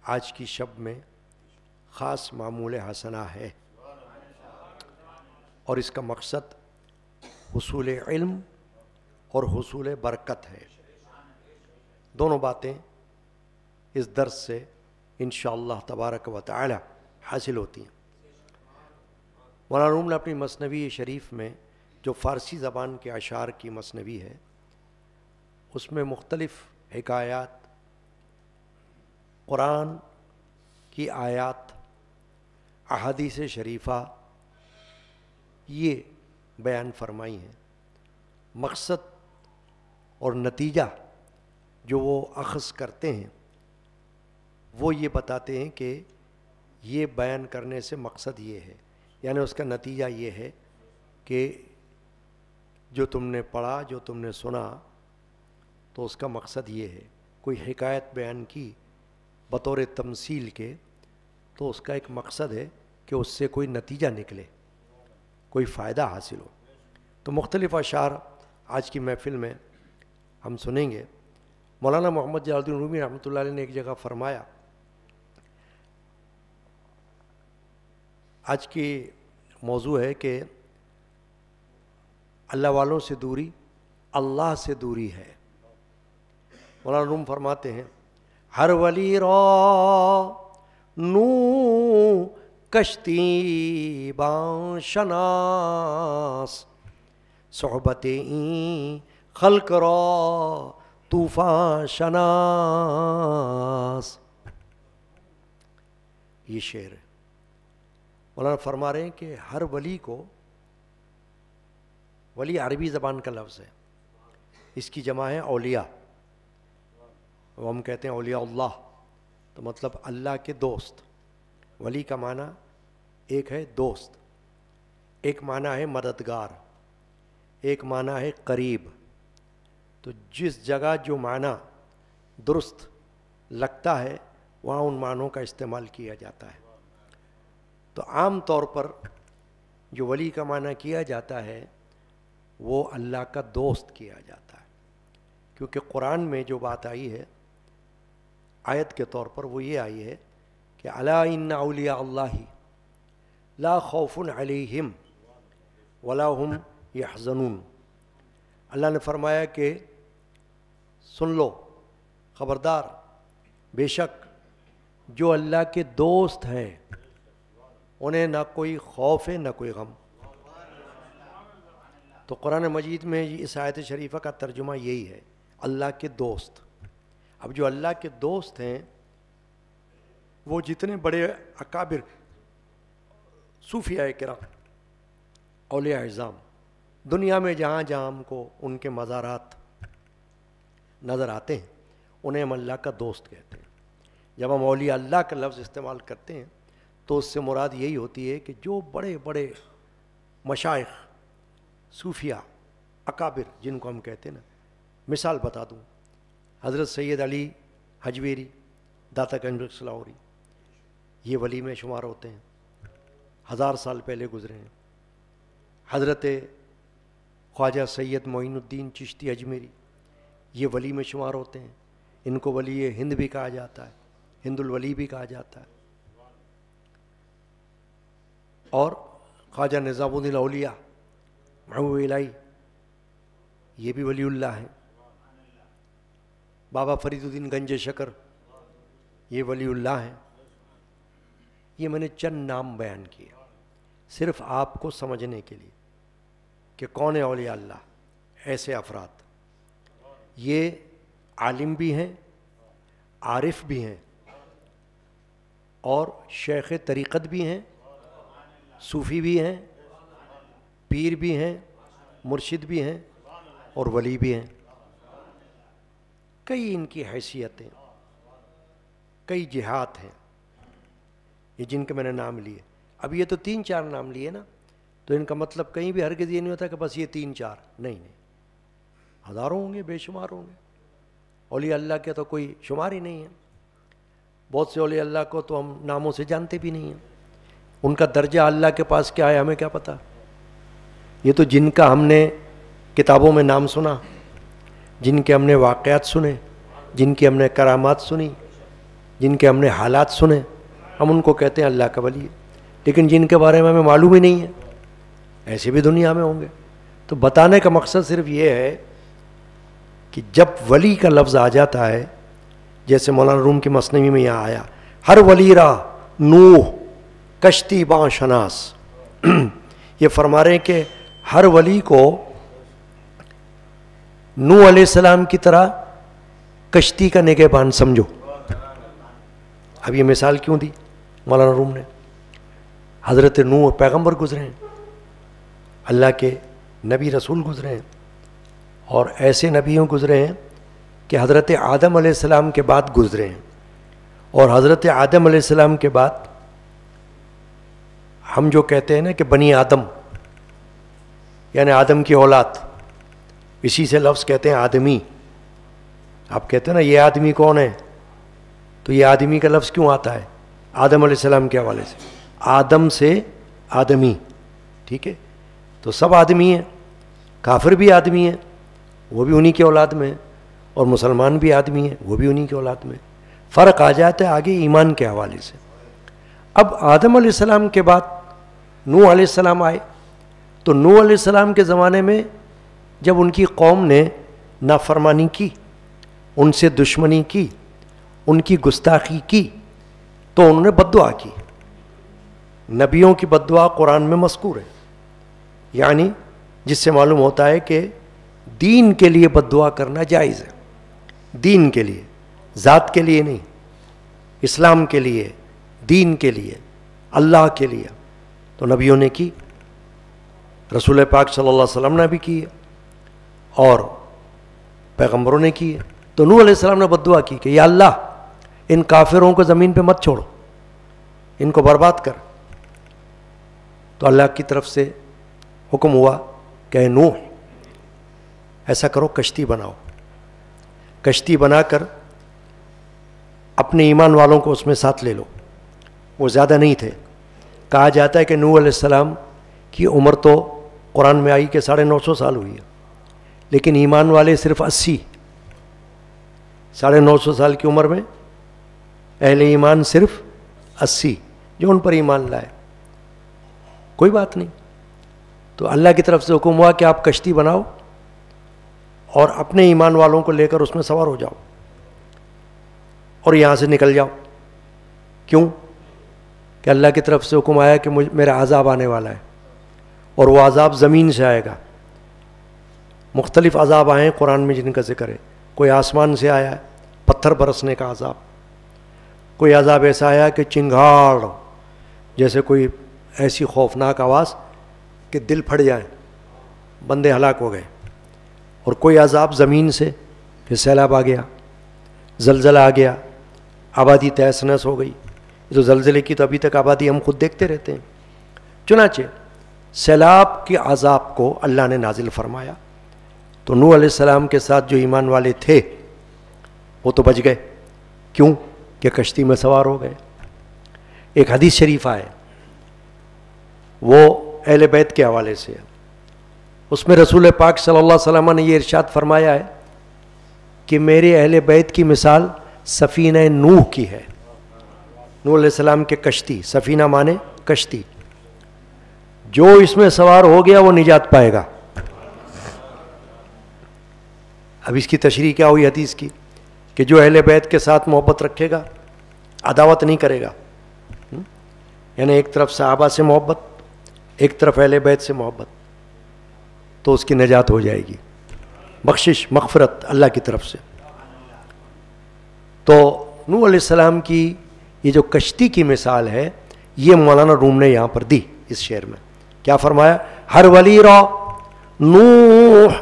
آج کی شب میں خاص معمول حسنہ ہے، اور اس کا مقصد حصول علم اور حصول برکت ہے۔ دونوں باتیں اس درس سے انشاءاللہ تبارک و تعالی حاصل ہوتی ہیں۔ مولانا روم نے اپنی مثنوی شریف میں جو فارسی زبان کے اشعار کی مثنوی ہے، اس میں مختلف حکایات، قرآن کی آیات، احادیث شریفہ یہ بیان فرمائی ہیں۔ مقصد اور نتیجہ جو وہ اخذ کرتے ہیں وہ یہ بتاتے ہیں کہ یہ بیان کرنے سے مقصد یہ ہے، یعنی اس کا نتیجہ یہ ہے کہ جو تم نے پڑھا، جو تم نے سنا، تو اس کا مقصد یہ ہے۔ کوئی حکایت بیان کی بطور تمثیل کے تو اس کا ایک مقصد ہے کہ اس سے کوئی نتیجہ نکلے، کوئی فائدہ حاصل ہو۔ تو مختلف اشعار آج کی محفل میں ہم سنیں گے۔ مولانا محمد جلال الدین رومی رحمۃ اللہ علیہ نے ایک جگہ فرمایا، آج کی موضوع ہے کہ اللہ والوں سے دوری اللہ سے دوری ہے۔ مولانا روم فرماتے ہیں، ہر ولی را نو کشتی باں شناس، صحبت این خلق را طوفان شناس۔ یہ شعر ہے۔ مولانا فرما رہے ہیں کہ ہر ولی کو، ولی عربی زبان کا لفظ ہے، اس کی جمع ہے اولیاء، وہ ہم کہتے ہیں اولیاء اللہ، تو مطلب اللہ کے دوست۔ ولی کا معنی ایک ہے دوست، ایک معنی ہے مددگار، ایک معنی ہے قریب۔ تو جس جگہ جو معنی درست لگتا ہے وہاں ان معنوں کا استعمال کیا جاتا ہے۔ تو عام طور پر جو ولی کا معنی کیا جاتا ہے وہ اللہ کا دوست کیا جاتا ہے، کیونکہ قرآن میں جو بات آئی ہے آیت کے طور پر وہ یہ آئی ہے کہ الا ان اولیاء اللہ لا خوف علیہم ولا هم یحزنون۔ اللہ نے فرمایا کہ سن لو، خبردار، بے شک جو اللہ کے دوست ہیں انہیں نہ کوئی خوف ہے نہ کوئی غم۔ تو قرآن مجید میں اس آیت شریفہ کا ترجمہ یہی ہے، اللہ کے دوست۔ اب جو اللہ کے دوست ہیں وہ جتنے بڑے اکابر صوفیاء کرام، اولیاء اعظام، دنیا میں جہاں جہاں ہم کو ان کے مزارات نظر آتے ہیں انہیں ہم اللہ کا دوست کہتے ہیں۔ جب ہم اولیاء اللہ کا لفظ استعمال کرتے ہیں تو اس سے مراد یہی ہوتی ہے کہ جو بڑے بڑے مشائخ، صوفیاء، اکابر جن کو ہم کہتے ہیں نا، مثال بتا دوں، حضرت سید علی حجویری داتا گنج بخش لاہوری، یہ ولی میں شمار ہوتے ہیں، 1000 سال پہلے گزرے ہیں۔ حضرت خواجہ سید معین الدین چشتی اجمیری، یہ ولی میں شمار ہوتے ہیں، ان کو ولی ہند بھی کہا جاتا ہے، ہند الولی بھی کہا جاتا ہے۔ اور خواجہ نظام الدین اولیاء محبوب الہی، یہ بھی ولی اللہ ہیں۔ بابا فرید الدین گنج شکر، یہ ولی اللہ ہیں۔ یہ میں نے چند نام بیان کیے صرف آپ کو سمجھنے کے لیے کہ کون ہے اولیاء اللہ۔ ایسے افراد یہ عالم بھی ہیں، عارف بھی ہیں، اور شیخ طریقت بھی ہیں، صوفی بھی ہیں، پیر بھی ہیں، مرشد بھی ہیں، اور ولی بھی ہیں۔ کئی ان کی حیثیتیں، کئی جہات ہیں، یہ جن کے میں نے نام لیے۔ اب یہ تو 3-4 نام لیے نا، تو ان کا مطلب کہیں بھی ہرگز یہ نہیں ہوتا کہ بس یہ 3-4، نہیں، ہزاروں ہوں گے، بے شمار ہوں گے۔ اولیاء اللہ کے تو کوئی شمار ہی نہیں ہے۔ بہت سے اولیاء اللہ کو تو ہم ناموں سے جانتے بھی نہیں ہیں، ان کا درجہ اللہ کے پاس کیا ہے ہمیں کیا پتہ۔ یہ تو جن کا ہم نے کتابوں میں نام سنا، جن کے ہم نے واقعات سنے، جن کی ہم نے کرامات سنی، جن کے ہم نے حالات سنے ہم ان کو کہتے ہیں اللہ کا ولی ہے، لیکن جن کے بارے میں ہمیں معلوم ہی نہیں ہے ایسے بھی دنیا میں ہوں گے۔ تو بتانے کا مقصد صرف یہ ہے کہ جب ولی کا لفظ آ جاتا ہے، جیسے مولانا روم کی مثنوی میں یہاں آیا ہر ولی را نوح کشتی باں شناس، یہ فرما رہے ہیں کہ ہر ولی کو نوح علیہ السلام کی طرح کشتی کا نگہبان سمجھو۔ اب یہ مثال کیوں دی مولانا روم نے؟ حضرت نوح پیغمبر گزرے ہیں، اللہ کے نبی رسول گزرے ہیں، اور ایسے نبیوں گزرے ہیں کہ حضرت آدم علیہ السلام کے بعد گزرے ہیں، اور حضرت آدم علیہ السلام کے بعد ہم جو کہتے ہیں نا کہ بنی آدم یعنی آدم کی اولاد، اسی سے لفظ کہتے ہیں آدمی۔ آپ کہتے ہیں نا یہ آدمی کون ہے، تو یہ آدمی کا لفظ کیوں آتا ہے؟ آدم علیہ السلام کے حوالے سے، آدم سے آدمی، ٹھیک ہے؟ تو سب آدمی ہیں، کافر بھی آدمی ہیں وہ بھی انہی کے اولاد میں ہیں، اور مسلمان بھی آدمی ہیں وہ بھی انہی کے اولاد میں۔ فرق آ جاتا ہے آگے ایمان کے حوالے سے۔ اب آدم علیہ السلام کے بعد نوح علیہ السلام آئے، تو نوح علیہ السلام کے زمانے میں جب ان کی قوم نے نافرمانی کی، ان سے دشمنی کی، ان کی گستاخی کی، تو انہوں نے بد دعا کی۔ نبیوں کی بد دعا قرآن میں مذکور ہے، یعنی جس سے معلوم ہوتا ہے کہ دین کے لیے بد دعا کرنا جائز ہے، دین کے لیے، ذات کے لیے نہیں، اسلام کے لیے، دین کے لیے، اللہ کے لیے۔ تو نبیوں نے کی، رسول پاک صلی اللہ علیہ وسلم نے بھی کی ہے، اور پیغمبروں نے کی ہے۔ تو نوح علیہ السلام نے بد دعا کی کہ یا اللہ ان کافروں کو زمین پہ مت چھوڑو، ان کو برباد کر۔ تو اللہ کی طرف سے حکم ہوا کہ اے نوح ایسا کرو، کشتی بناؤ، کشتی بنا کر اپنے ایمان والوں کو اس میں ساتھ لے لو۔ وہ زیادہ نہیں تھے، کہا جاتا ہے کہ نوح علیہ السلام کی عمر تو قرآن میں آئی کہ 950 سال ہوئی ہے، لیکن ایمان والے صرف 80، 950 سال کی عمر میں اہل ایمان صرف 80 جو ان پر ایمان لائے۔ کوئی بات نہیں، تو اللہ کی طرف سے حکم ہوا کہ آپ کشتی بناؤ اور اپنے ایمان والوں کو لے کر اس میں سوار ہو جاؤ اور یہاں سے نکل جاؤ۔ کیوں؟ کہ اللہ کی طرف سے حکم آیا کہ میرا عذاب آنے والا ہے، اور وہ عذاب زمین سے آئے گا۔ مختلف عذاب آئے ہیں قرآن میں جن کا ذکر ہے، کوئی آسمان سے آیا ہے پتھر برسنے کا عذاب، کوئی عذاب ایسا آیا کہ چنگھاڑ جیسے کوئی ایسی خوفناک آواز کہ دل پھٹ جائیں، بندے ہلاک ہو گئے، اور کوئی عذاب زمین سے کہ سیلاب آ گیا، زلزلہ آ گیا، آبادی تہس نہس ہو گئی۔ یہ تو زلزلے کی تو ابھی تک آبادی ہم خود دیکھتے رہتے ہیں۔ چنانچہ سیلاب کے عذاب کو اللہ نے نازل فرمایا، تو نوح علیہ السلام کے ساتھ جو ایمان والے تھے وہ تو بچ گئے۔ کیوں؟ کہ کشتی میں سوار ہو گئے۔ ایک حدیث شریفہ ہے، وہ اہل بیت کے حوالے سے ہے، اس میں رسول پاک صلی اللہ علیہ وسلم نے یہ ارشاد فرمایا ہے کہ میرے اہل بیت کی مثال سفینہ نوح کی ہے۔ نوح علیہ السلام کے کشتی، سفینہ مانے کشتی، جو اس میں سوار ہو گیا وہ نجات پائے گا۔ اب اس کی تشریح کیا ہوئی حدیث کی کہ جو اہل بیت کے ساتھ محبت رکھے گا، عداوت نہیں کرے گا، یعنی ایک طرف صحابہ سے محبت، ایک طرف اہل بیت سے محبت، تو اس کی نجات ہو جائے گی، بخشش مغفرت اللہ کی طرف سے۔ تو نوح علیہ السلام کی یہ جو کشتی کی مثال ہے، یہ مولانا روم نے یہاں پر دی اس شعر میں۔ کیا فرمایا؟ ہر ولی را نوح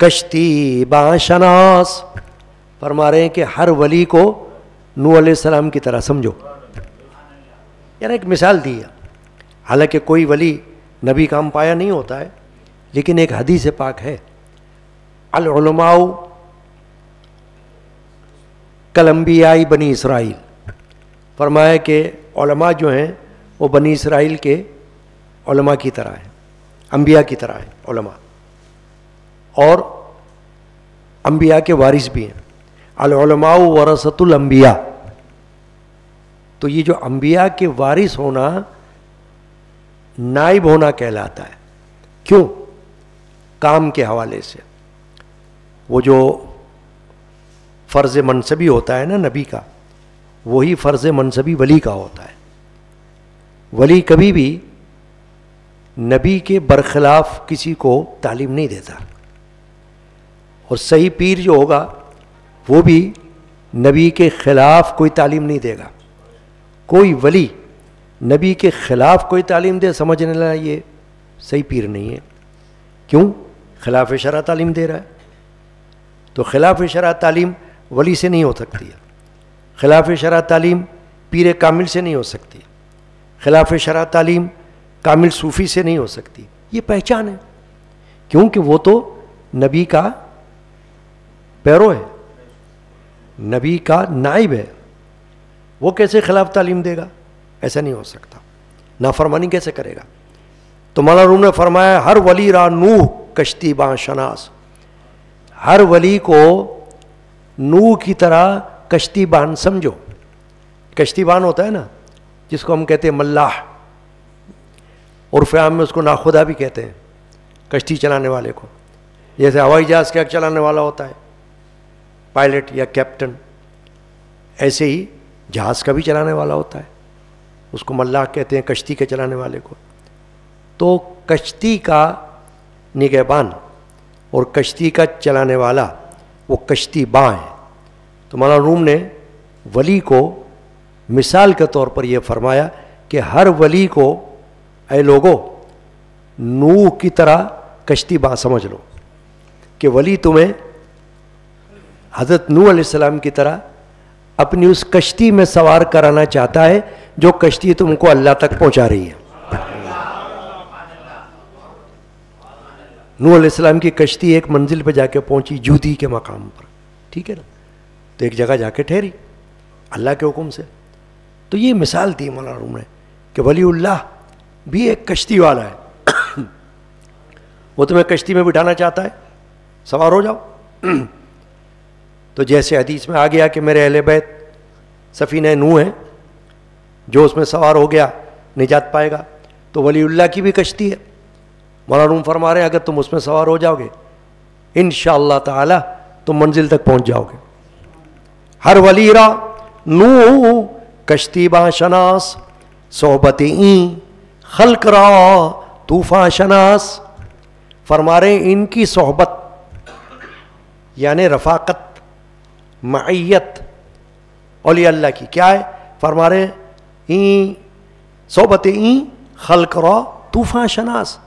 کشتی باشناس، فرما رہے ہیں کہ ہر ولی کو نوح علیہ السلام کی طرح سمجھو، یعنی ایک مثال دی ہے۔ حالانکہ کوئی ولی نبی کام پایا نہیں ہوتا ہے، لیکن ایک حدیث پاک ہے، العلماء کالانبیاء بنی اسرائیل، فرمایا کہ علماء جو ہیں وہ بنی اسرائیل کے علماء کی طرح ہیں، انبیاء کی طرح ہیں علماء، اور انبیاء کے وارث بھی ہیں۔ العلماء ورثۃ الانبیاء، تو یہ جو انبیاء کے وارث ہونا نائب ہونا کہلاتا ہے. کیوں؟ کام کے حوالے سے. وہ جو فرض منصبی ہوتا ہے نا نبی کا, وہی فرض منصبی ولی کا ہوتا ہے. ولی کبھی بھی نبی کے برخلاف کسی کو تعلیم نہیں دیتا, اور صحیح پیر جو ہوگا وہ بھی نبی کے خلاف کوئی تعلیم نہیں دے گا. کوئی ولی نبی کے خلاف کوئی تعلیم دے, سمجھنے لگا یہ صحیح پیر نہیں ہے. کیوں؟ خلاف شرع تعلیم دے رہا ہے. تو خلاف شرع تعلیم ولی سے نہیں ہو سکتی ہے, خلاف شرع تعلیم پیر کامل سے نہیں ہو سکتی, خلاف شرع تعلیم کامل صوفی سے نہیں ہو سکتی. یہ پہچان ہے, کیونکہ وہ تو نبی کا پیرو ہے, نبی کا نائب ہے. وہ کیسے خلاف تعلیم دے گا؟ ایسا نہیں ہو سکتا. نافرمانی کیسے کرے گا؟ تو مولانا روم نے فرمایا ہر ولی را نوح کشتی باں شناس. ہر ولی کو نوح کی طرح کشتی بان سمجھو. کشتی بان ہوتا ہے نا جس کو ہم کہتے ہیں ملاح, عرف عام میں اس کو ناخدا بھی کہتے ہیں, کشتی چلانے والے کو. جیسے ہوائی جہاز کا چلانے والا ہوتا ہے پائلٹ یا کیپٹن, ایسے ہی جہاز کا بھی چلانے والا ہوتا ہے, اس کو ملاح کہتے ہیں, کشتی کے چلانے والے کو. تو کشتی کا نگہبان اور کشتی کا چلانے والا وہ کشتی باں ہے. تو مولانا روم نے ولی کو مثال کے طور پر یہ فرمایا کہ ہر ولی کو اے لوگو نوح کی طرح کشتی باں سمجھ لو, کہ ولی تمہیں حضرت نوح علیہ السلام کی طرح اپنی اس کشتی میں سوار کرانا چاہتا ہے جو کشتی تم کو اللہ تک پہنچا رہی ہے. نوح علیہ السلام کی کشتی ایک منزل پہ جا کے پہنچی, جودی کے مقام پر, ٹھیک ہے نا, تو ایک جگہ جا کے ٹھہری اللہ کے حکم سے. تو یہ مثال دی مولانا روم نے کہ ولی اللہ بھی ایک کشتی والا ہے. وہ تمہیں کشتی میں بٹھانا چاہتا ہے, سوار ہو جاؤ. تو جیسے حدیث میں آ گیا کہ میرے اہل بیت سفینہ نوح ہے, جو اس میں سوار ہو گیا نجات پائے گا. تو ولی اللہ کی بھی کشتی ہے. مولانا روم فرما رہے ہیں اگر تم اس میں سوار ہو جاؤ گے انشاءاللہ تعالی تم منزل تک پہنچ جاؤ گے. ہر ولی را نوح کشتی باں شناس, صحبت این خلق را طوفان شناس. فرما رہے ہیں ان کی صحبت یعنی رفاقت, معیت اولیاء اللہ کی کیا ہے؟ فرما رہے ہیں صحبت این خلق را طوفان شناس.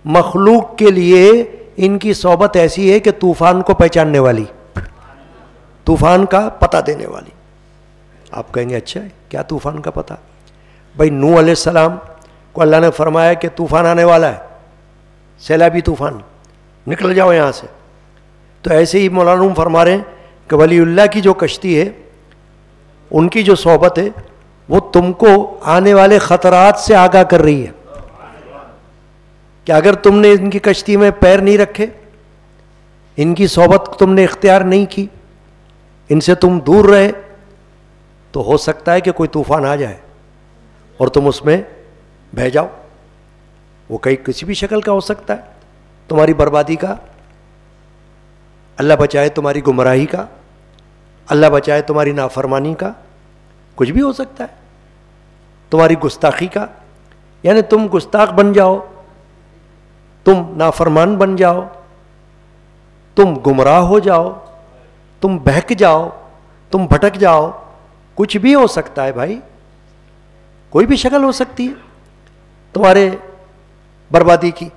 مخلوق کے لیے ان کی صحبت ایسی ہے کہ طوفان کو پہچاننے والی, طوفان کا پتہ دینے والی. آپ کہیں گے اچھا ہے کیا طوفان کا پتہ؟ بھائی نوح علیہ السلام کو اللہ نے فرمایا کہ طوفان آنے والا ہے, سیلابی طوفان, نکل جاؤ یہاں سے. تو ایسے ہی مولانا روم فرما رہے ہیں کہ ولی اللہ کی جو کشتی ہے, ان کی جو صحبت ہے, وہ تم کو آنے والے خطرات سے آگاہ کر رہی ہے کہ اگر تم نے ان کی کشتی میں پیر نہیں رکھے, ان کی صحبت تم نے اختیار نہیں کی, ان سے تم دور رہے, تو ہو سکتا ہے کہ کوئی طوفان آ جائے اور تم اس میں بہہ جاؤ. وہ کسی بھی شکل کا ہو سکتا ہے, تمہاری بربادی کا, اللہ بچائے تمہاری گمراہی کا, اللہ بچائے تمہاری نافرمانی کا, کچھ بھی ہو سکتا ہے, تمہاری گستاخی کا, یعنی تم گستاخ بن جاؤ, تم نافرمان بن جاؤ, تم گمراہ ہو جاؤ, تم بہک جاؤ, تم بھٹک جاؤ, کچھ بھی ہو سکتا ہے بھائی, کوئی بھی شکل ہو سکتی ہے تمہارے بربادی کی.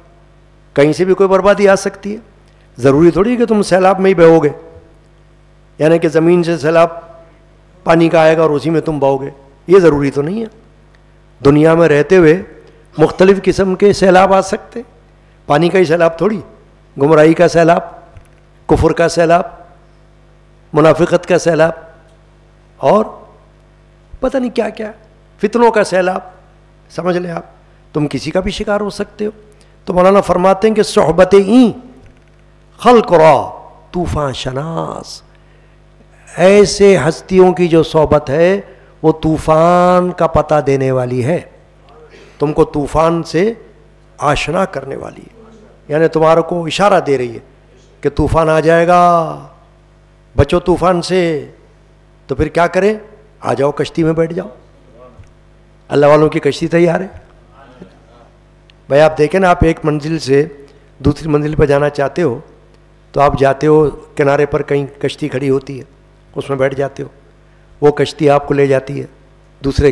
کہیں سے بھی کوئی بربادی آ سکتی ہے. ضروری تھوڑی کہ تم سیلاب میں ہی بہو گے, یعنی کہ زمین سے سیلاب پانی کا آئے گا اور اسی میں تم بہو گے, یہ ضروری تو نہیں ہے. دنیا میں رہتے ہوئے مختلف قسم کے سیلاب آ سکتے, پانی کا ہی سیلاب تھوڑی, گمراہی کا سیلاب, کفر کا سیلاب, منافقت کا سیلاب, اور پتہ نہیں کیا کیا فتنوں کا سیلاب. سمجھ لیں آپ, تم کسی کا بھی شکار ہو سکتے ہو. تو مولانا فرماتے ہیں کہ صحبت این خلق را طوفان شناس, ایسے ہستیوں کی جو صحبت ہے وہ طوفان کا پتہ دینے والی ہے، تم کو طوفان سے آشنا کرنے والی ہے، یعنی تمہارے کو اشارہ دے رہی ہے کہ طوفان آ جائے گا، بچو طوفان سے. تو پھر کیا کریں؟ آ جاؤ کشتی میں بیٹھ جاؤ. اللہ والوں کی کشتی تیار ہے. بھائی آپ دیکھیں نا، آپ ایک منزل سے دوسری منزل پہ جانا چاہتے ہو تو آپ جاتے ہو کنارے پر، کہیں کشتی کھڑی ہوتی ہے، اس میں بیٹھ جاتے ہو، وہ کشتی آپ کو لے جاتی ہے دوسرے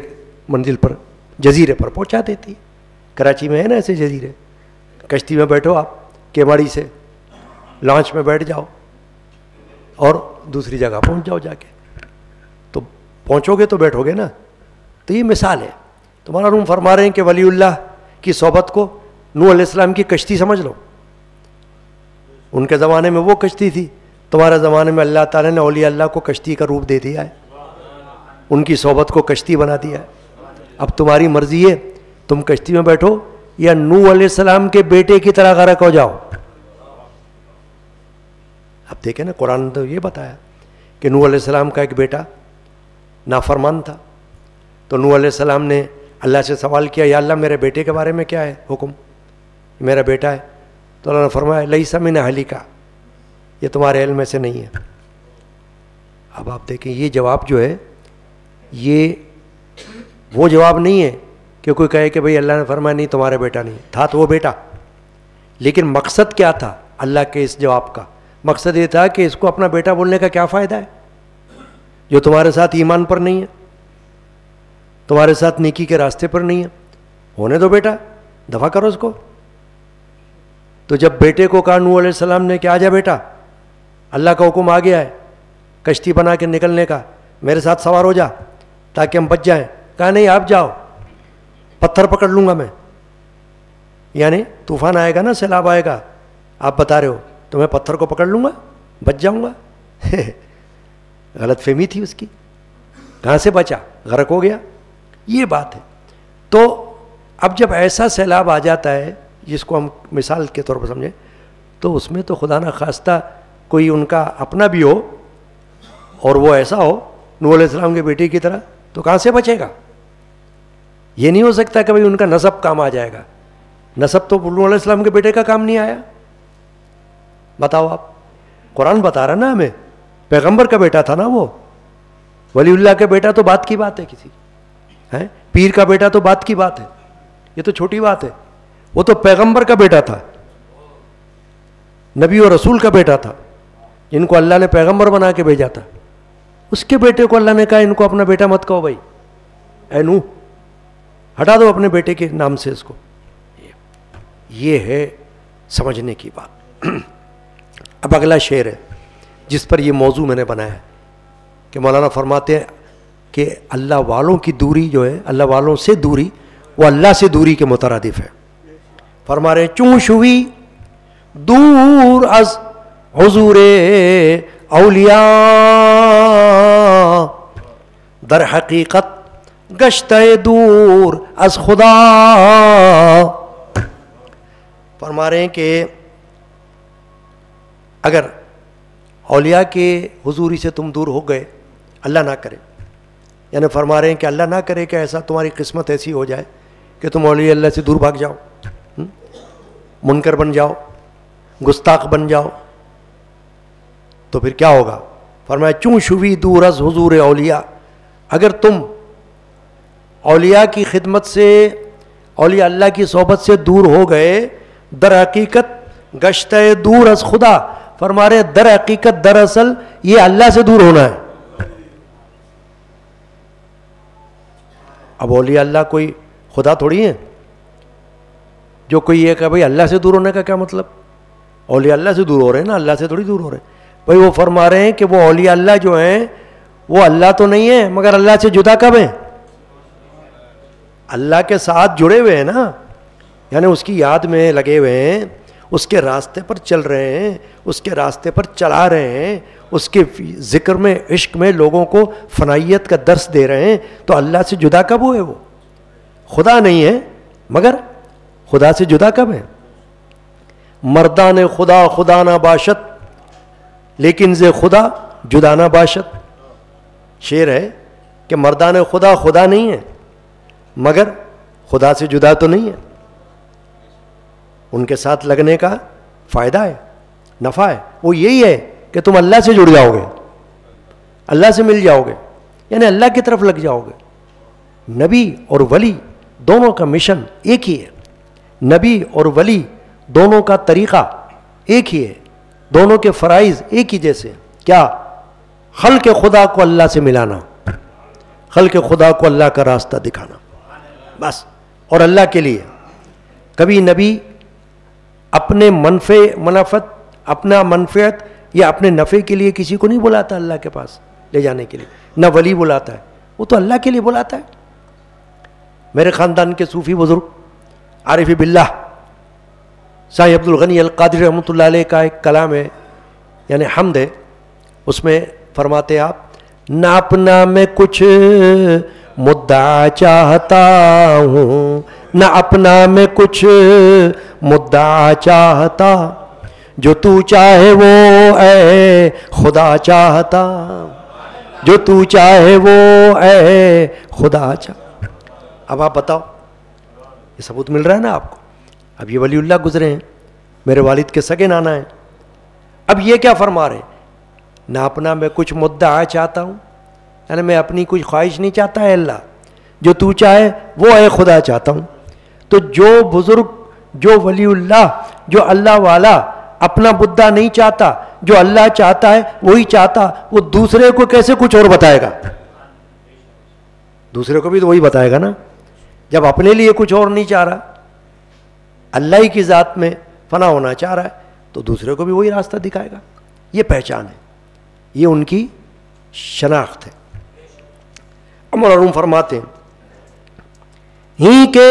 منزل پر، جزیرے پر پہنچا دیتی ہے. کراچی میں ہے نا ایسے جزیرے، کشتی میں بیٹھو آپ کیواڑی سے، لانچ میں بیٹھ جاؤ اور دوسری جگہ پہنچ جاؤ جا کے. تو پہنچو گے تو بیٹھو گے نا. تو یہ مثال ہے. تمہارا روم فرما رہے ہیں کہ ولی اللہ کی صحبت کو نوح علیہ السلام کی کشتی سمجھ لو. ان کے زمانے میں وہ کشتی تھی، تمہارے زمانے میں اللہ تعالیٰ نے اولیاء اللہ کو کشتی کا روپ دے دیا ہے، ان کی صحبت کو کشتی بنا دیا ہے. اب تمہاری مرضی ہے، تم کشتی میں بیٹھو یا نوح علیہ السلام کے بیٹے کی طرح غرق ہو جاؤ. اب دیکھیں نا، قرآن نے تو یہ بتایا کہ نوح علیہ السلام کا ایک بیٹا نافرمان تھا. تو نوح علیہ السلام نے اللہ سے سوال کیا، یا اللہ میرے بیٹے کے بارے میں کیا ہے حکم، میرا بیٹا ہے. تو اللہ نے فرمایا لیس من اہلک، یہ تمہارے علم میں سے نہیں ہے. اب آپ دیکھیں یہ جواب جو ہے، یہ وہ جواب نہیں ہے کہ کوئی کہے کہ بھئی اللہ نے فرمایا نہیں تمہارا بیٹا نہیں تھا، تو وہ بیٹا. لیکن مقصد کیا تھا اللہ کے اس جواب کا؟ مقصد یہ تھا کہ اس کو اپنا بیٹا بولنے کا کیا فائدہ ہے جو تمہارے ساتھ ایمان پر نہیں ہے، تمہارے ساتھ نیکی کے راستے پر نہیں ہے. ہونے دو بیٹا، دفع کرو اس کو. تو جب بیٹے کو کہا نوح علیہ السلام نے کہ آ جا بیٹا، اللہ کا حکم آ گیا ہے کشتی بنا کے نکلنے کا، میرے ساتھ سوار ہو جا تاکہ ہم بچ جائیں. کہا نہیں آپ جاؤ، پتھر پکڑ لوں گا میں. یعنی طوفان آئے گا نا، سیلاب آئے گا، آپ بتا رہے ہو تو میں پتھر کو پکڑ لوں گا، بچ جاؤں گا. غلط فہمی تھی اس کی. کہاں سے بچا؟ غرق ہو گیا. یہ بات ہے. تو اب جب ایسا سیلاب آ جاتا ہے جس کو ہم مثال کے طور پر سمجھیں، تو اس میں تو خدا نہ خواستہ کوئی ان کا اپنا بھی ہو اور وہ ایسا ہو نوح علیہ السلام کے بیٹے کی طرح، تو کہاں سے بچے گا؟ یہ نہیں ہو سکتا کہ بھئی ان کا نسب کام آ جائے گا. نسب تو نوح علیہ السلام کے بیٹے کا کام نہیں آیا. بتاؤ آپ، قرآن بتا رہا نا ہمیں، پیغمبر کا بیٹا تھا نا وہ. ولی اللہ کا بیٹا تو بات کی بات ہے، کسی ہے پیر کا بیٹا تو بات کی بات ہے، یہ تو چھوٹی بات ہے. وہ تو پیغمبر کا بیٹا تھا، نبی اور رسول کا بیٹا تھا، جن کو اللہ نے پیغمبر بنا کے بھیجا تھا. اس کے بیٹے کو اللہ نے کہا ان کو اپنا بیٹا مت کہو بھائی، اے نوح ہٹا دو اپنے بیٹے کے نام سے اس کو. یہ ہے سمجھنے کی بات. اب اگلا شعر ہے جس پر یہ موضوع میں نے بنایا ہے کہ مولانا فرماتے ہیں کہ اللہ والوں کی دوری جو ہے، اللہ والوں سے دوری، وہ اللہ سے دوری کے مترادف ہے. فرما رہے ہیں چوں شوی دور از حضور اولیاء، در حقیقت گشتہ دور از خدا. فرما رہے ہیں کہ اگر اولیاء کے حضوری سے تم دور ہو گئے، اللہ نہ کرے، یعنی فرما رہے ہیں کہ اللہ نہ کرے کہ ایسا تمہاری قسمت ایسی ہو جائے کہ تم اولیاء اللہ سے دور بھاگ جاؤ، منکر بن جاؤ، گستاخ بن جاؤ، تو پھر کیا ہوگا؟ فرمایا چوں شوی دور از حضور اولیاء، اگر تم اولیاء کی خدمت سے، اولیاء اللہ کی صحبت سے دور ہو گئے، در حقیقت گشتہ دور از خدا، فرما رہے در حقیقت دراصل یہ اللہ سے دور ہونا ہے. اب اولیاء اللہ کوئی خدا تھوڑی ہے جو کوئی یہ کہ بھائی اللہ سے دور ہونے کا کیا مطلب؟ اولیاء اللہ سے دور ہو رہے ہیں نا، اللہ سے تھوڑی دور ہو رہے ہیں. بھائی وہ فرما رہے ہیں کہ وہ اولیاء اللہ جو ہیں وہ اللہ تو نہیں ہے، مگر اللہ سے جدا کب ہیں؟ اللہ کے ساتھ جڑے ہوئے ہیں نا، یعنی اس کی یاد میں لگے ہوئے ہیں، اس کے راستے پر چل رہے ہیں، اس کے راستے پر چلا رہے ہیں، اس کے ذکر میں، عشق میں لوگوں کو فنائیت کا درس دے رہے ہیں. تو اللہ سے جدا کب ہوئے؟ وہ خدا نہیں ہے مگر خدا سے جدا کب ہے؟ مردان خدا خدا نہ باشد لیکن ز خدا جدا نہ باشد. شعر ہے کہ مردان خدا خدا نہیں ہے مگر خدا سے جدا تو نہیں ہے. ان کے ساتھ لگنے کا فائدہ ہے, نفع ہے, وہ یہی ہے کہ تم اللہ سے جڑ جاؤ گے, اللہ سے مل جاؤ گے, یعنی اللہ کی طرف لگ جاؤ گے. نبی اور ولی دونوں کا مشن ایک ہی ہے, نبی اور ولی دونوں کا طریقہ ایک ہی ہے, دونوں کے فرائض ایک ہی جیسے. کیا؟ خلق خدا کو اللہ سے ملانا, خلق خدا کو اللہ کا راستہ دکھانا, بس. اور اللہ کے لیے کبھی نبی اپنے منفعت اپنا منفعت یا اپنے نفع کے لیے کسی کو نہیں بلاتا اللہ کے پاس لے جانے کے لیے, نہ ولی بلاتا ہے, وہ تو اللہ کے لیے بلاتا ہے. میرے خاندان کے صوفی بزرگ عارف باللہ شاہ عبد الغنی القادری رحمۃ اللہ علیہ کا ایک کلام ہے, یعنی حمد ہے, اس میں فرماتے آپ, نہ اپنا میں کچھ مدعا چاہتا ہوں, نہ اپنا میں کچھ مدعا چاہتا, جو تو چاہے وہ اے خدا چاہتا, جو تو چاہے وہ اے خدا چاہتا. اب آپ بتاؤ, یہ ثبوت مل رہا ہے نا آپ کو. اب یہ ولی اللہ گزرے ہیں, میرے والد کے سگے نانا ہیں. اب یہ کیا فرما رہے ہیں؟ نہ اپنا میں کچھ مدعا چاہتا ہوں, یعنی میں اپنی کوئی خواہش نہیں چاہتا ہے اللہ, جو تو چاہے وہ اے خدا چاہتا ہوں. تو جو بزرگ, جو ولی اللہ, جو اللہ والا اپنا مدعا نہیں چاہتا, جو اللہ چاہتا ہے وہی چاہتا, وہ دوسرے کو کیسے کچھ اور بتائے گا؟ دوسرے کو بھی تو وہی بتائے گا نا. جب اپنے لیے کچھ اور نہیں چاہ رہا, اللہ ہی کی ذات میں فنا ہونا چاہ رہا ہے, تو دوسرے کو بھی وہی راستہ دکھائے گا. یہ پہچان ہے, یہ ان کی شناخت ہے. مولانا فرماتے ہیں, ہی کے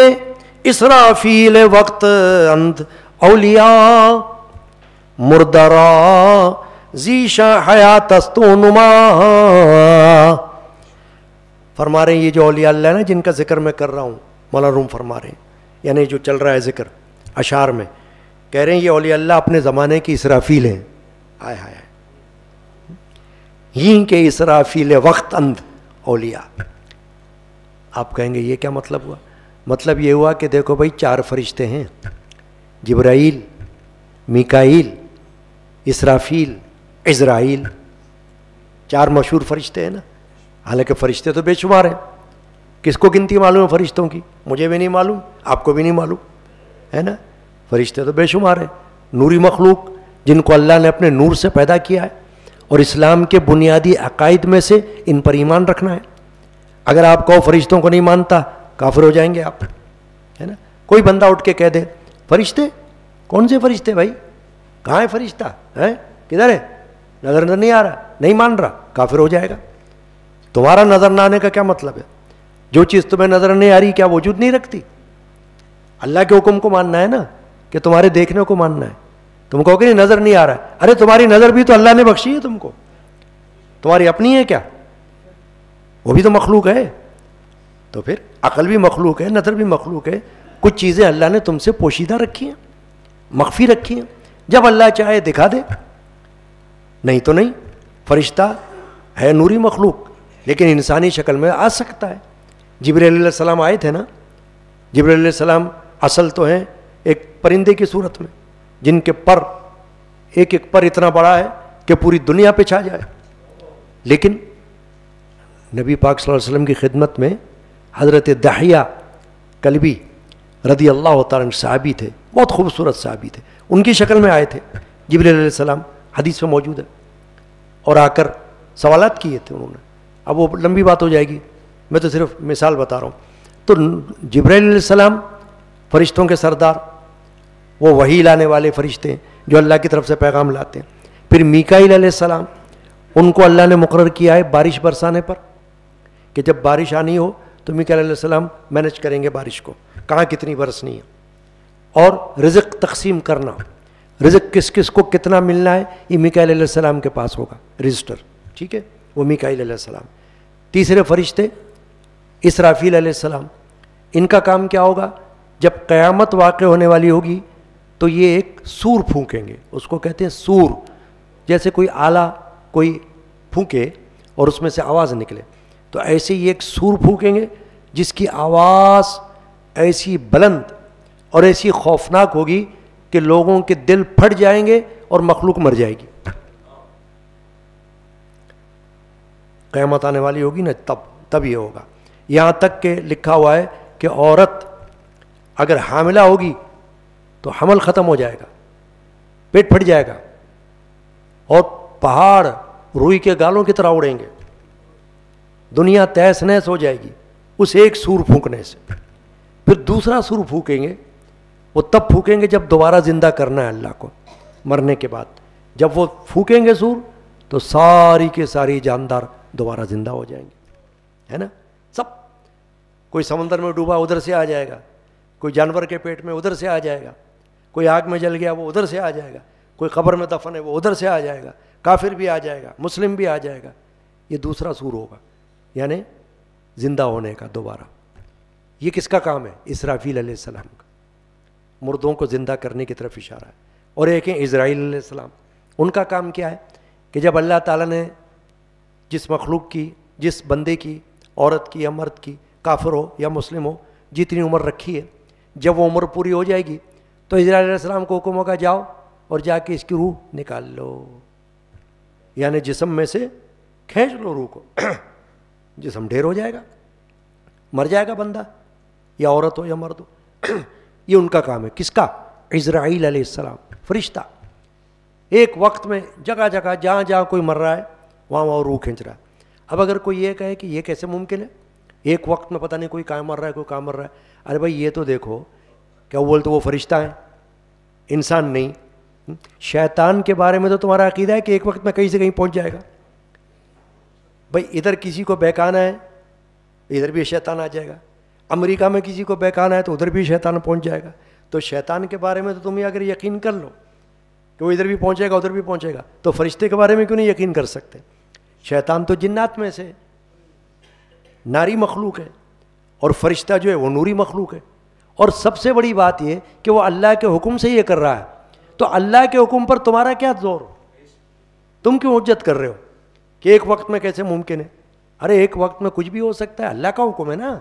اسرافیل وقت اند اولیاء مردرا زیشا حیات استو نما. فرما رہے ہیں یہ جو اولیاء اللہ ہے نا جن کا ذکر میں کر رہا ہوں, مولانا روم فرما رہے ہیں, یعنی جو چل رہا ہے ذکر اشعار میں, کہہ رہے ہیں یہ اولیاء اللہ اپنے زمانے کی اسرافیل ہیں. آئے ہائے, ہی کے اسرافیل وقت اند اولیاء. آپ کہیں گے یہ کیا مطلب ہوا؟ مطلب یہ ہوا کہ دیکھو بھائی 4 فرشتے ہیں, جبرائیل, میکائیل, اسرافیل, عزرائیل, 4 مشہور فرشتے ہیں نا. حالانکہ فرشتے تو بے شمار ہیں, کس کو گنتی معلوم ہے فرشتوں کی؟ مجھے بھی نہیں معلوم, آپ کو بھی نہیں معلوم ہے نا. فرشتے تو بے شمار ہیں, نوری مخلوق جن کو اللہ نے اپنے نور سے پیدا کیا ہے, اور اسلام کے بنیادی عقائد میں سے ان پر ایمان رکھنا ہے. اگر آپ کو فرشتوں کو نہیں مانتا کافر ہو جائیں گے آپ, ہے نا. کوئی بندہ اٹھ کے کہہ دے فرشتے, کون سے فرشتے بھائی, کہاں ہے فرشتہ, ہے کدھر ہے, نظر نہیں آ رہا, نہیں مان رہا, کافر ہو جائے گا. تمہارا نظر نہ آنے کا کیا مطلب ہے؟ جو چیز تمہیں نظر نہیں آ رہی کیا وجود نہیں رکھتی؟ اللہ کے حکم کو ماننا ہے نا, کہ تمہارے دیکھنے کو ماننا ہے. تم کہو کہ نظر نہیں آ رہا ہے, ارے تمہاری نظر بھی تو اللہ نے بخشی ہے تم کو, تمہاری اپنی ہے کیا؟ وہ بھی تو مخلوق ہے. تو پھر عقل بھی مخلوق ہے, نظر بھی مخلوق ہے. کچھ چیزیں اللہ نے تم سے پوشیدہ رکھی ہیں, مخفی رکھی ہیں, جب اللہ چاہے دکھا دے, نہیں تو نہیں. فرشتہ ہے نوری مخلوق, لیکن انسانی شکل میں آ سکتا ہے. جبرائیل علیہ السلام آئے تھے نا, جبرائیل علیہ السلام اصل تو ہیں ایک پرندے کی صورت میں, جن کے پر ایک ایک پر اتنا بڑا ہے کہ پوری دنیا پہ چھا جائے. لیکن نبی پاک صلی اللہ علیہ وسلم کی خدمت میں حضرت دحیہ کلبی رضی اللہ تعالیٰ عنہ صحابی تھے, بہت خوبصورت صحابی تھے, ان کی شکل میں آئے تھے جبرائیل علیہ السلام, حدیث میں موجود ہے. اور آ کر سوالات کیے تھے انہوں نے. اب وہ لمبی بات ہو جائے گی, میں تو صرف مثال بتا رہا ہوں. تو جبرائیل علیہ السلام فرشتوں کے سردار, وہ وحی لانے والے فرشتے ہیں جو اللہ کی طرف سے پیغام لاتے ہیں. پھر میکائیل علیہ السلام, ان کو اللہ نے مقرر کیا ہے بارش برسانے پر, کہ جب بارش آنی ہو تو میکائیل علیہ السلام مینج کریں گے بارش کو, کہاں کتنی برسنی ہے. اور رزق تقسیم کرنا, رزق کس کس کو کتنا ملنا ہے, یہ میکائیل علیہ السلام کے پاس ہوگا رجسٹر, ٹھیک ہے, وہ میکائیل علیہ السلام. تیسرے فرشتے اسرافیل علیہ السلام, ان کا کام کیا ہوگا؟ جب قیامت واقع ہونے والی ہوگی تو یہ ایک سور پھونکیں گے, اس کو کہتے ہیں سور. جیسے کوئی آلہ کوئی پھونکے اور اس میں سے آواز نکلے, تو ایسے ہی ایک سور پھونکیں گے جس کی آواز ایسی بلند اور ایسی خوفناک ہوگی کہ لوگوں کے دل پھٹ جائیں گے اور مخلوق مر جائے گی. قیامت آنے والی ہوگی نا, تب یہ ہوگا. یہاں تک کہ لکھا ہوا ہے کہ عورت اگر حاملہ ہوگی تو حمل ختم ہو جائے گا, پیٹ پھٹ جائے گا, اور پہاڑ روئی کے گالوں کی طرح اڑیں گے, دنیا تہس نہس ہو جائے گی اس ایک سور پھونکنے سے. پھر دوسرا سور پھونکیں گے, وہ تب پھونکیں گے جب دوبارہ زندہ کرنا ہے اللہ کو مرنے کے بعد. جب وہ پھونکیں گے سور تو ساری کے ساری جاندار دوبارہ زندہ ہو جائیں گے, ہے نا. سب, کوئی سمندر میں ڈوبا ادھر سے آ جائے گا, کوئی جانور کے پیٹ میں ادھر سے آ جائے گا, کوئی آگ میں جل گیا وہ ادھر سے آ جائے گا, کوئی قبر میں دفن ہے وہ ادھر سے آ جائے گا, کافر بھی آ جائے گا, مسلم بھی آ جائے گا. یہ دوسرا سور ہوگا, یعنی زندہ ہونے کا دوبارہ. یہ کس کا کام ہے؟ اسرافیل علیہ السلام کا, مردوں کو زندہ کرنے کی طرف اشارہ ہے. اور ایک ہے اسرائیل علیہ السلام, ان کا کام کیا ہے کہ جب اللہ تعالیٰ نے جس مخلوق کی, جس بندے کی, عورت کی یا مرد کی, کافر ہو یا مسلم ہو, جتنی عمر رکھی ہے, جب وہ عمر پوری ہو جائے گی تو اسرائیل علیہ السلام کو حکم ہوگا جاؤ اور جا کے اس کی روح نکال لو, یعنی جسم میں سے کھینچ لو روح کو. جسم ڈھیر ہو جائے گا, مر جائے گا بندہ, یا عورت ہو یا مرد ہو. یہ ان کا کام ہے. کس کا؟ اسرائیل علیہ السلام, فرشتہ. ایک وقت میں جگہ جگہ جہاں جہاں کوئی مر رہا ہے وہاں وہاں روح کھینچ رہا ہے. اب اگر کوئی یہ کہے کہ یہ کیسے ممکن ہے, ایک وقت میں پتہ نہیں کوئی کہاں مر رہا ہے کوئی کہاں مر رہا ہے. ارے بھائی یہ تو دیکھو, کیا اول تو وہ فرشتہ ہیں, انسان نہیں. شیطان کے بارے میں تو تمہارا عقیدہ ہے کہ ایک وقت میں کہیں سے کہیں پہنچ جائے گا. بھائی ادھر کسی کو بہکانا ہے ادھر بھی شیطان آ جائے گا, امریکہ میں کسی کو بہکانا ہے تو ادھر بھی شیطان پہنچ جائے گا. تو شیطان کے بارے میں تو تم اگر یقین کر لو کہ وہ ادھر بھی پہنچے گا ادھر بھی پہنچے گا, تو فرشتے کے بارے میں کیوں نہیں یقین کر سکتے؟ شیطان تو جنات میں سے ناری مخلوق ہے, اور فرشتہ جو ہے وہ نوری مخلوق ہے. اور سب سے بڑی بات یہ کہ وہ اللہ کے حکم سے یہ کر رہا ہے, تو اللہ کے حکم پر تمہارا کیا زور؟ تم کیوں حجت کر رہے ہو کہ ایک وقت میں کیسے ممکن ہے؟ ارے ایک وقت میں کچھ بھی ہو سکتا ہے, اللہ کا حکم ہے نا,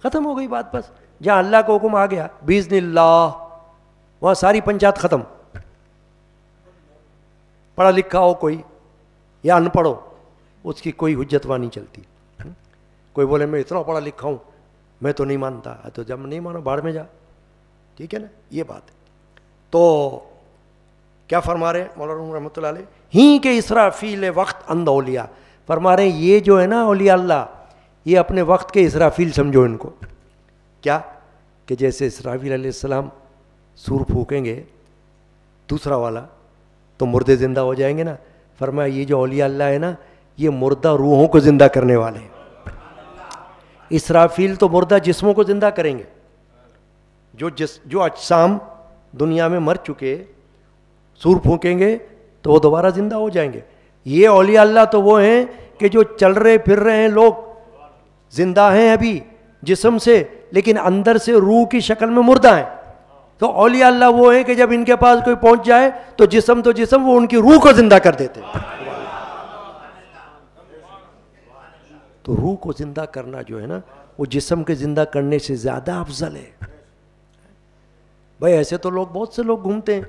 ختم ہو گئی بات. بس جہاں اللہ کا حکم آ گیا باذن اللہ وہاں ساری پنچایت ختم. پڑھا لکھا ہو کوئی یا ان پڑھ ہو, اس کی کوئی حجت وہاں نہیں چلتی. کوئی بولے میں اتنا پڑھا لکھا ہوں میں تو نہیں مانتا, تو جب نہیں مانو باہر میں جا, ٹھیک ہے نا. یہ بات ہے. تو کیا فرما رہے ہیں مولانا رحمۃ اللہ علیہ؟ ہی کے اسرافیل وقت اند اولیاء, فرما رہے ہیں یہ جو ہے نا اولیاء اللہ, یہ اپنے وقت کے اسرافیل سمجھو ان کو. کیا کہ جیسے اسرافیل علیہ السلام سور پھونکیں گے دوسرا والا تو مردے زندہ ہو جائیں گے نا. فرمایا یہ جو اولیاء اللہ ہے نا یہ مردہ روحوں کو زندہ کرنے والے ہیں. اسرافیل تو مردہ جسموں کو زندہ کریں گے, جو اجسام دنیا میں مر چکے سور پھونکیں گے تو وہ دوبارہ زندہ ہو جائیں گے. یہ اولیاء اللہ تو وہ ہیں کہ جو چل رہے پھر رہے ہیں, لوگ زندہ ہیں ابھی جسم سے لیکن اندر سے روح کی شکل میں مردہ ہیں. تو اولیاء اللہ وہ ہیں کہ جب ان کے پاس کوئی پہنچ جائے تو جسم وہ ان کی روح کو زندہ کر دیتے ہیں. تو روح کو زندہ کرنا جو ہے نا وہ جسم کے زندہ کرنے سے زیادہ افضل ہے. بھائی ایسے تو لوگ بہت سے لوگ گھومتے ہیں,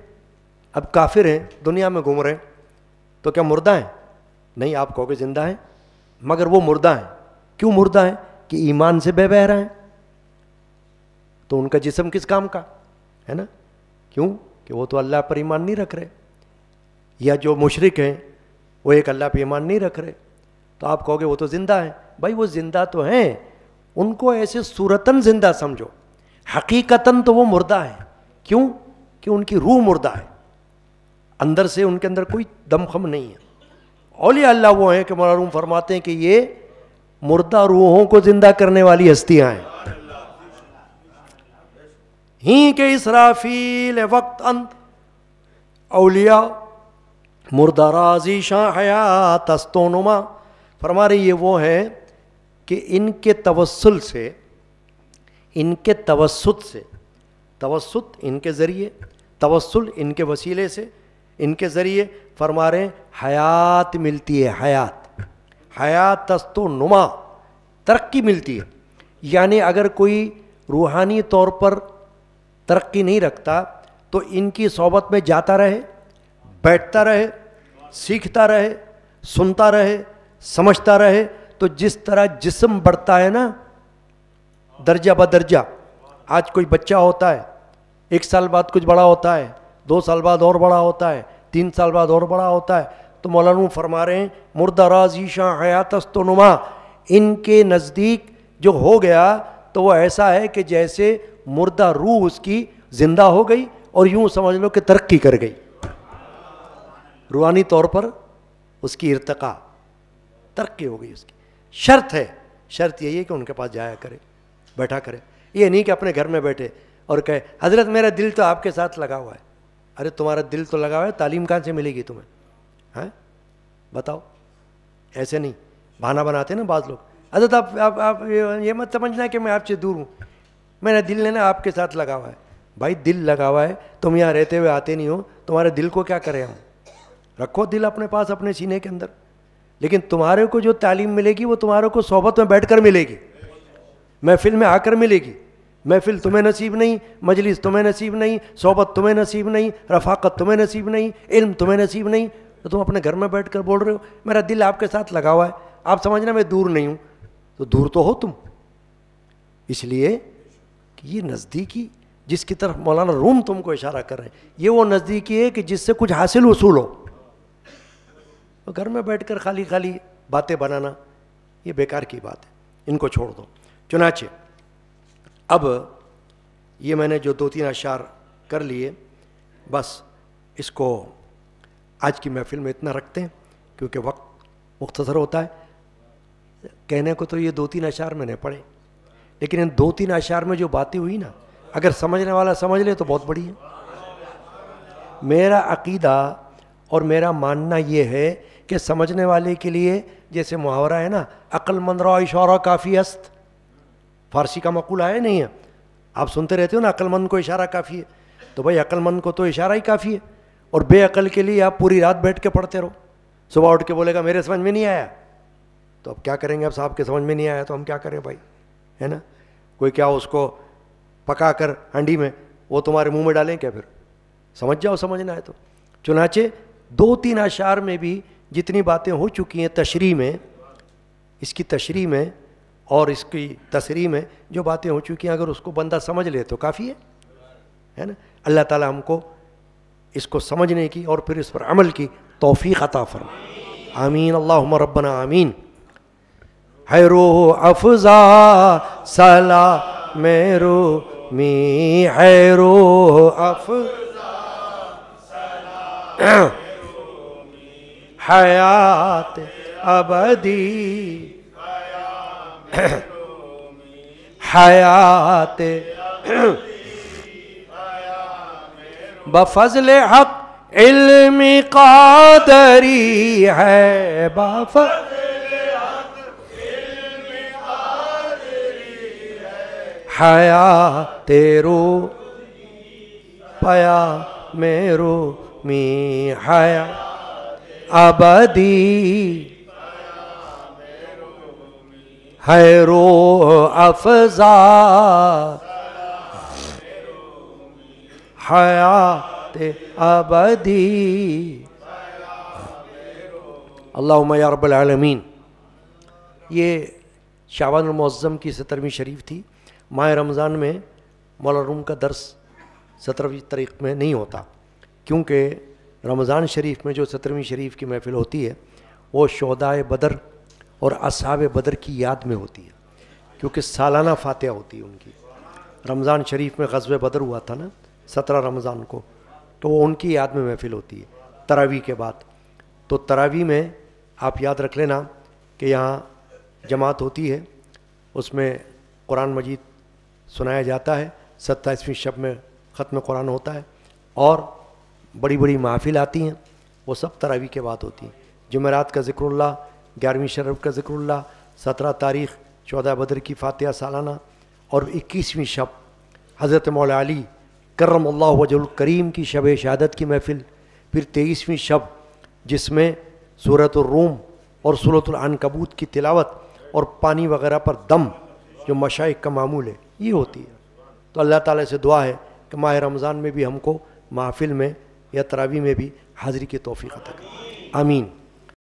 اب کافر ہیں دنیا میں گھوم رہے ہیں تو کیا مردہ ہیں؟ نہیں, آپ کہو کہ زندہ ہیں, مگر وہ مردہ ہیں. کیوں مردہ ہیں؟ کہ ایمان سے بے بہرا ہیں. تو ان کا جسم کس کام کا ہے نا؟ کیوں کہ وہ تو اللہ پر ایمان نہیں رکھ رہے, یا جو مشرک ہیں وہ ایک اللہ پہ ایمان نہیں رکھ رہے. تو آپ کہو گے وہ تو زندہ ہیں. بھائی وہ زندہ تو ہیں, ان کو ایسے صورتاً زندہ سمجھو, حقیقتاً تو وہ مردہ ہیں. کیوں کہ ان کی روح مردہ ہے, اندر سے ان کے اندر کوئی دم خم نہیں ہے. اولیاء اللہ وہ ہیں کہ مولانا روم فرماتے ہیں کہ یہ مردہ روحوں کو زندہ کرنے والی ہستیاں ہیں. ہی کے اسرافیل وقت انت اولیاء مردہ رازی شاہ حیات استونما. فرما رہے یہ وہ ہیں کہ ان کے توسل سے, ان کے توسط سے, توسط ان کے ذریعے, توسل ان کے وسیلے سے, ان کے ذریعے فرما رہے ہیں حیات ملتی ہے. حیات تستو نما, ترقی ملتی ہے. یعنی اگر کوئی روحانی طور پر ترقی نہیں رکھتا تو ان کی صحبت میں جاتا رہے, بیٹھتا رہے, سیکھتا رہے, سنتا رہے, سمجھتا رہے, تو جس طرح جسم بڑھتا ہے نا درجہ بدرجہ, آج کوئی بچہ ہوتا ہے 1 سال بعد کچھ بڑا ہوتا ہے, 2 سال بعد اور بڑا ہوتا ہے, 3 سال بعد اور بڑا ہوتا ہے, تو مولانا فرما رہے ہیں مردہ راز ایشاں حیات است و نما, ان کے نزدیک جو ہو گیا تو وہ ایسا ہے کہ جیسے مردہ روح اس کی زندہ ہو گئی اور یوں سمجھ لو کہ ترقی کر گئی, روحانی طور پر اس کی ارتقاء ترقی ہو گئی اس کی. شرط ہے, شرط یہی ہے کہ ان کے پاس جایا کرے, بیٹھا کرے. یہ نہیں کہ اپنے گھر میں بیٹھے اور کہے حضرت میرا دل تو آپ کے ساتھ لگا ہوا ہے. ارے تمہارا دل تو لگا ہوا ہے, تعلیم کہاں سے ملے گی تمہیں؟ ہاں بتاؤ. ایسے نہیں, بہانہ بناتے نا بعض لوگ, حضرت آپ یہ مت سمجھنا کہ میں آپ سے دور ہوں, میرا دل ہے نا آپ کے ساتھ لگا ہوا ہے. بھائی دل لگا ہوا ہے, تم یہاں رہتے ہوئے آتے نہیں ہو, تمہارے دل کو کیا کریں ہم؟ رکھو دل اپنے پاس اپنے سینے کے اندر. لیکن تمہارے کو جو تعلیم ملے گی وہ تمہارے کو صحبت میں بیٹھ کر ملے گی, محفل میں آ کر ملے گی. محفل تمہیں نصیب نہیں, مجلس تمہیں نصیب نہیں, صحبت تمہیں نصیب نہیں, رفاقت تمہیں نصیب نہیں, علم تمہیں نصیب نہیں, تو تم اپنے گھر میں بیٹھ کر بول رہے ہو میرا دل آپ کے ساتھ لگا ہوا ہے, آپ سمجھنا میں دور نہیں ہوں. تو دور تو ہو تم. اس لیے کہ یہ نزدیکی جس کی طرف مولانا روم تم کو اشارہ کر رہے ہیں, یہ وہ نزدیکی ہے کہ جس سے کچھ حاصل وصول ہو. تو گھر میں بیٹھ کر خالی خالی باتیں بنانا یہ بیکار کی بات ہے, ان کو چھوڑ دو. چنانچہ اب یہ میں نے جو 2-3 اشعار کر لیے, بس اس کو آج کی محفل میں اتنا رکھتے ہیں کیونکہ وقت مختصر ہوتا ہے. کہنے کو تو یہ 2-3 اشعار میں نے پڑھے, لیکن ان 2-3 اشعار میں جو باتیں ہوئی نا, اگر سمجھنے والا سمجھ لے تو بہت بڑی ہے. میرا عقیدہ اور میرا ماننا یہ ہے کہ سمجھنے والے کے لیے جیسے محاورہ ہے نا, عقل مند را اشارہ کافی است, فارسی کا مقولہ ہے نہیں ہے, آپ سنتے رہتے ہو نا عقل مند کو اشارہ کافی ہے. تو بھائی عقل مند کو تو اشارہ ہی کافی ہے, اور بے عقل کے لیے آپ پوری رات بیٹھ کے پڑھتے رہو, صبح اٹھ کے بولے گا میرے سمجھ میں نہیں آیا, تو اب کیا کریں گے؟ اب صاحب کے سمجھ میں نہیں آیا تو ہم کیا کریں بھائی, ہے نا. کوئی کیا اس کو پکا کر ہانڈی میں وہ تمہارے منہ میں ڈالیں کیا؟ پھر سمجھ جاؤ سمجھنا ہے تو. چنانچہ 2-3 اشعار میں بھی جتنی باتیں ہو چکی ہیں تشریح میں, اس کی تشریح میں اور اس کی تصریح میں جو باتیں ہو چکی ہیں, اگر اس کو بندہ سمجھ لے تو کافی ہے نا. اللہ تعالیٰ ہم کو اس کو سمجھنے کی اور پھر اس پر عمل کی توفیق عطا فرمائے. آمین اللہم ربنا آمین. ہے روح افزا سلام رومی, ہے روح افزا سلام رومی, حیات ابدی حیات بفضل حق علم قادری ہے, بفضل حق علم قادری ہے, حیات رو پیا میرو می حیات ابدی ہے روح افزا حیات ابدی. اللہم یا رب العالمین. یہ شعبان المعظم کی 17ویں شریف تھی. ماہ رمضان میں مولانا روم کا درس 17ویں تاریخ میں نہیں ہوتا, کیونکہ رمضان شریف میں جو 17ویں شریف کی محفل ہوتی ہے وہ شہدائے بدر اور اصحاب بدر کی یاد میں ہوتی ہے, کیونکہ سالانہ فاتحہ ہوتی ہے ان کی. رمضان شریف میں غزوہ بدر ہوا تھا نا 17 رمضان کو, تو وہ ان کی یاد میں محفل ہوتی ہے تراویح کے بعد. تو تراویح میں آپ یاد رکھ لینا کہ یہاں جماعت ہوتی ہے, اس میں قرآن مجید سنایا جاتا ہے, 27ویں شب میں ختم قرآن ہوتا ہے, اور بڑی بڑی محافل آتی ہیں, وہ سب تراویح کے بعد ہوتی ہیں. جمعرات کا ذکر اللہ, 11ویں شرف کا ذکر اللہ, 17 تاریخ شہداء بدر کی فاتحہ سالانہ, اور 21ویں شب حضرت مولا علی کرم اللہ وجہ الکریم کی شب شہادت کی محفل, پھر 23ویں شب جس میں سورۃ الروم اور سورۃ العنکبوت کی تلاوت اور پانی وغیرہ پر دم جو مشائخ کا معمول ہے یہ ہوتی ہے. تو اللہ تعالیٰ سے دعا ہے کہ ماہ رمضان میں بھی ہم کو محفل میں یا تراویح میں بھی حاضری کی توفیق عطا کرے. آمین.